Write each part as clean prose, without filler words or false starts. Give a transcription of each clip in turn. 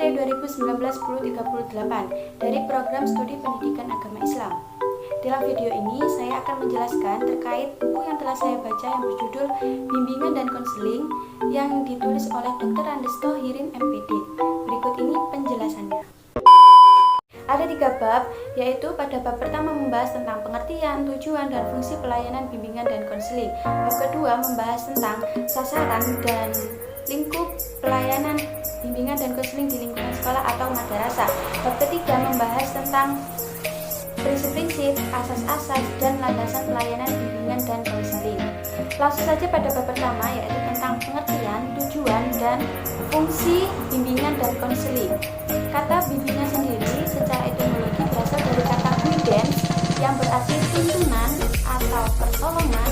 UT 2019-1038 dari Program Studi Pendidikan Agama Islam. Dalam video ini saya akan menjelaskan terkait buku yang telah saya baca yang berjudul Bimbingan dan Konseling yang ditulis oleh Dr. Andesto Hirim MPD. Berikut ini penjelasannya. Ada 3 bab, yaitu pada bab pertama membahas tentang pengertian, tujuan, dan fungsi pelayanan bimbingan dan konseling. Bab kedua membahas tentang sasaran dan lingkup pelayanan bimbingan dan konseling di lingkungan sekolah atau madrasah. Bab ketiga membahas tentang prinsip-prinsip, asas-asas, dan landasan pelayanan bimbingan dan konseling. Langsung saja pada bab pertama, yaitu tentang pengertian, tujuan, dan fungsi bimbingan dan konseling. Kata bimbingan sendiri secara etimologi berasal dari kata guidance yang berarti tuntunan atau pertolongan,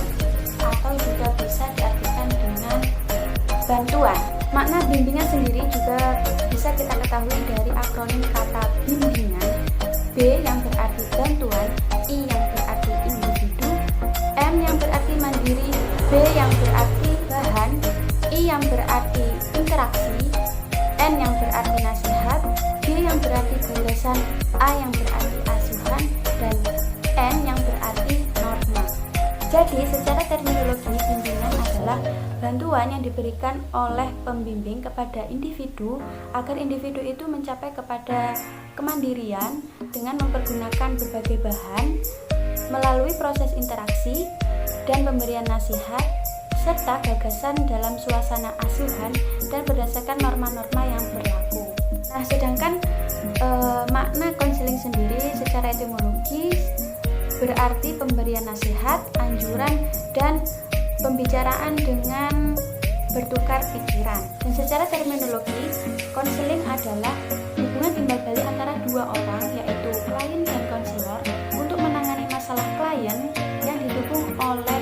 atau juga bisa diartikan dengan bantuan. Makna bimbingan sendiri juga bisa kita ketahui dari akronim kata bimbingan. B yang berarti bantuan, I yang berarti individu, M yang berarti mandiri, B yang berarti bahan, I yang berarti interaksi, N yang berarti nasihat, G yang berarti gagasan, A yang berarti asuhan, dan N yang berarti norma. Jadi secara terminologi, bimbingan adalah bantuan yang diberikan oleh pembimbing kepada individu agar individu itu mencapai kepada kemandirian dengan mempergunakan berbagai bahan melalui proses interaksi dan pemberian nasihat serta gagasan dalam suasana asuhan dan berdasarkan norma-norma yang berlaku. Nah, sedangkan makna konseling sendiri secara etimologis berarti pemberian nasihat, anjuran, dan pembicaraan dengan bertukar pikiran. Dan secara terminologi, konseling adalah hubungan timbal balik antara 2 orang, yaitu klien dan konselor, untuk menangani masalah klien yang didukung oleh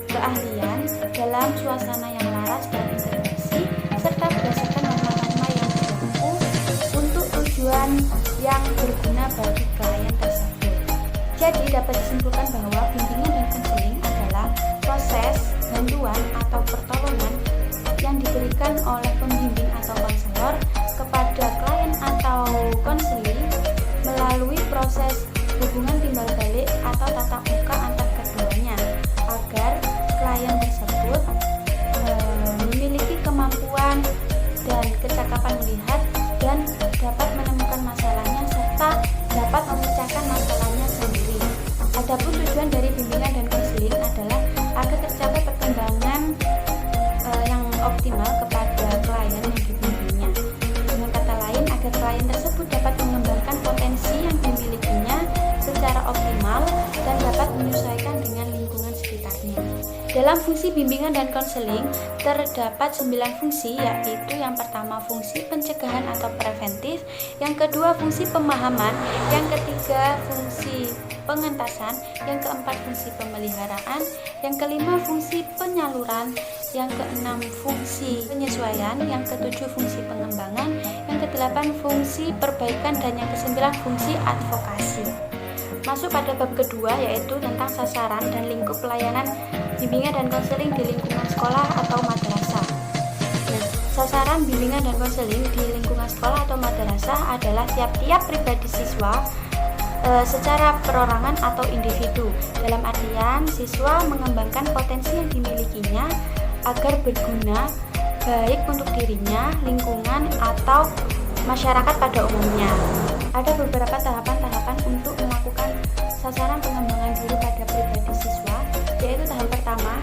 keahlian dalam suasana yang laras dan integrasi, serta berdasarkan norma-norma yang berlaku untuk tujuan yang berguna bagi klien tersebut. Jadi dapat disimpulkan bahwa bimbingan dan konseling adalah proses bantuan atau pertolongan yang diberikan oleh pembimbing atau konselor kepada klien atau konseli melalui proses hubungan timbal balik atau tatap muka antar keduanya agar klien tersebut memiliki kemampuan dan kecakapan melihat dan dapat menemukan masalahnya serta dapat memecahkan masalahnya sendiri. Adapun tujuan dari bimbingan dan konseling adalah agar tercapai perkembangan yang optimal kepada klien yang dibimbingnya. Dengan kata lain, agar klien tersebut dapat mengembangkan potensi yang dimilikinya secara optimal dan dapat menyesuaikan dengan lingkungan sekitarnya. Dalam fungsi bimbingan dan konseling terdapat 9 fungsi, yaitu yang pertama fungsi pencegahan atau preventif, yang kedua fungsi pemahaman, yang ketiga fungsi pengentasan, yang keempat fungsi pemeliharaan, yang kelima fungsi penyaluran, yang keenam fungsi penyesuaian, yang ketujuh fungsi pengembangan, yang kedelapan fungsi perbaikan, dan yang kesembilan fungsi advokasi. Masuk pada bab kedua, yaitu tentang sasaran dan lingkup pelayanan bimbingan dan konseling di lingkungan sekolah atau madrasah. Nah, sasaran bimbingan dan konseling di lingkungan sekolah atau madrasah adalah tiap-tiap pribadi siswa secara perorangan atau individu. Dalam artian, siswa mengembangkan potensi yang dimilikinya agar berguna baik untuk dirinya, lingkungan, atau masyarakat pada umumnya. Ada beberapa tahapan-tahapan untuk melakukan sasaran pengembangan diri pada pribadi siswa, yaitu tahap pertama,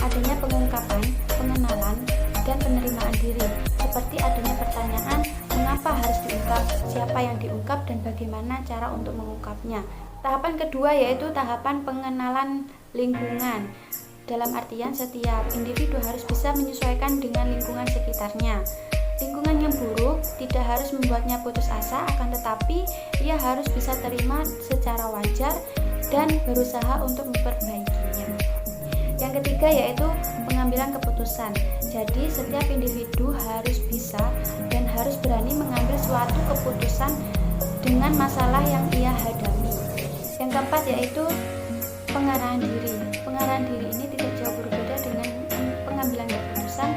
adanya pengungkapan, pengenalan, dan penerimaan diri, seperti adanya pertanyaan mengapa harus diungkap, siapa yang diungkap, dan bagaimana cara untuk mengungkapnya. Tahapan kedua yaitu tahapan pengenalan lingkungan. Dalam artian setiap individu harus bisa menyesuaikan dengan lingkungan sekitarnya. Lingkungan yang buruk tidak harus membuatnya putus asa, akan tetapi ia harus bisa terima secara wajar dan berusaha untuk memperbaikinya. Yang ketiga yaitu pengambilan keputusan. Jadi setiap individu harus bisa dan harus berani mengambil suatu keputusan dengan masalah yang ia hadapi. Yang keempat yaitu pengarahan diri. Pengarahan diri ini tidak jauh berbeda dengan pengambilan keputusan,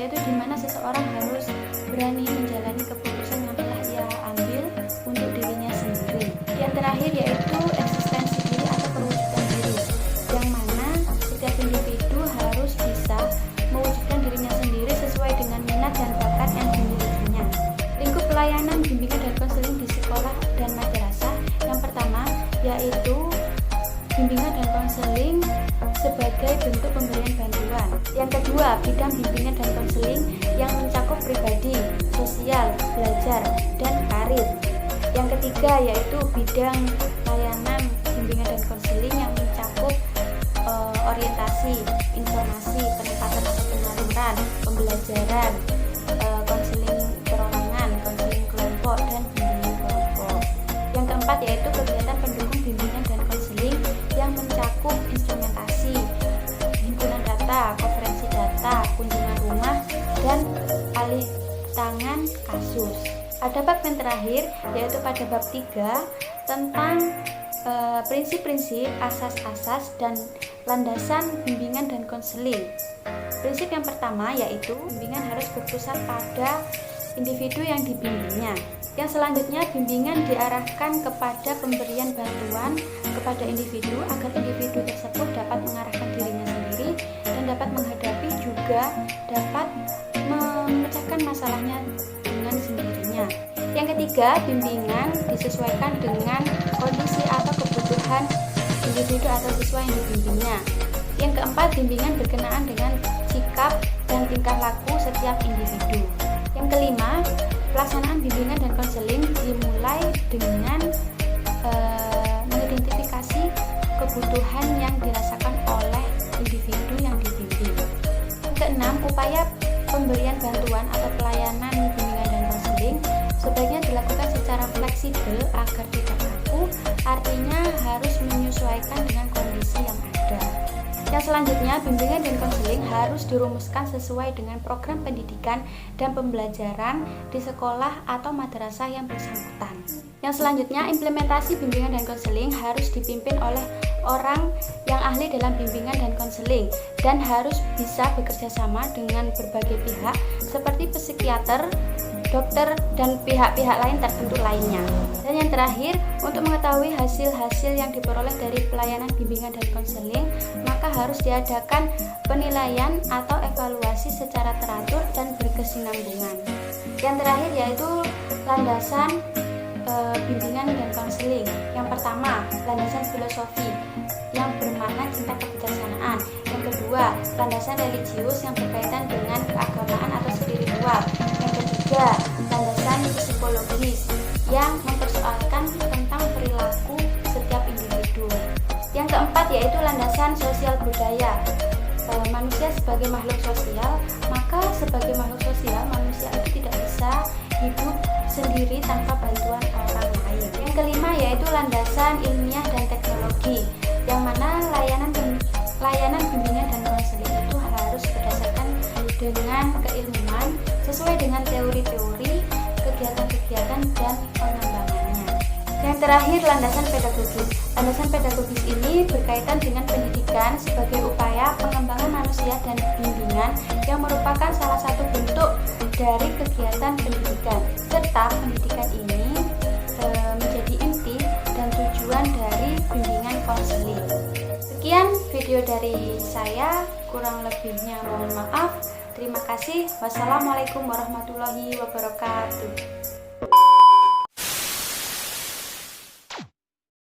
yaitu di mana seseorang harus berani menjalani keputusan yang sebagai bentuk pemberian bantuan. Yang kedua, bidang bimbingan dan konseling yang mencakup pribadi, sosial, belajar, dan karir. Yang ketiga yaitu bidang layanan bimbingan dan konseling yang mencakup orientasi, informasi, penempatan atau penyaluran, pembelajaran, konseling perorangan, konseling kelompok, dan bimbingan kelompok. Yang keempat yaitu kegiatan pendukung bimbingan dan konseling yang mencakup instrumentasi, himpunan data, konferensi data, kunjungan rumah, dan alih tangan kasus. Ada bab yang terakhir yaitu pada bab 3 tentang prinsip-prinsip, asas-asas, dan landasan bimbingan dan konseling. Prinsip yang pertama yaitu bimbingan harus berpusat pada individu yang dibimbingnya. Yang selanjutnya, bimbingan diarahkan kepada pemberian bantuan kepada individu agar individu tersebut dapat mengarahkan dirinya sendiri dan dapat menghadapi juga dapat memecahkan masalahnya dengan sendirinya. Yang ketiga, bimbingan disesuaikan dengan kondisi atau kebutuhan individu atau siswa yang dibimbingnya. Yang keempat, bimbingan berkenaan dengan sikap dan tingkah laku setiap individu. Yang kelima, pelaksanaan bimbingan dan konseling dimulai dengan mengidentifikasi kebutuhan yang dirasakan oleh individu yang dibimbing. Yang keenam, upaya pemberian bantuan atau pelayanan bimbingan dan konseling sebaiknya dilakukan secara fleksibel agar tidak kaku, artinya harus menyesuaikan dengan kondisi yang ada. Yang selanjutnya, bimbingan dan konseling harus dirumuskan sesuai dengan program pendidikan dan pembelajaran di sekolah atau madrasah yang bersangkutan. Yang selanjutnya, implementasi bimbingan dan konseling harus dipimpin oleh orang yang ahli dalam bimbingan dan konseling dan harus bisa bekerja sama dengan berbagai pihak seperti psikiater, dokter, dan pihak-pihak lain tertentu lainnya. Dan yang terakhir, untuk mengetahui hasil-hasil yang diperoleh dari pelayanan bimbingan dan konseling, maka harus diadakan penilaian atau evaluasi secara teratur dan berkesinambungan. Yang terakhir yaitu landasan bimbingan dan konseling. Yang pertama, landasan filosofi yang bermakna cinta kebijaksanaan. Yang kedua, landasan religius yang berkaitan dengan keagamaan atau spiritual. Yang ketiga, landasan psikologis yang mempersoalkan tentang perilaku setiap individu. Yang keempat yaitu landasan sosial budaya. Manusia sebagai makhluk sosial, maka sebagai makhluk sosial manusia itu tidak bisa hidup sendiri tanpa bantuan orang lain. Yang kelima yaitu landasan ilmiah dan teknologi, yang mana layanan bimbingan dan konseling itu harus berdasarkan dengan keilmuan sesuai dengan teori-teori, kegiatan-kegiatan, dan pengembangannya. Yang terakhir, landasan pedagogis. Landasan pedagogis ini berkaitan dengan pendidikan sebagai upaya pengembangan manusia dan bimbingan yang merupakan salah satu bentuk dari kegiatan pendidikan, serta pendidikan ini menjadi inti dan tujuan dari bimbingan konseling. Sekian video dari saya, kurang lebihnya mohon maaf. Terima kasih. Wassalamualaikum warahmatullahi wabarakatuh.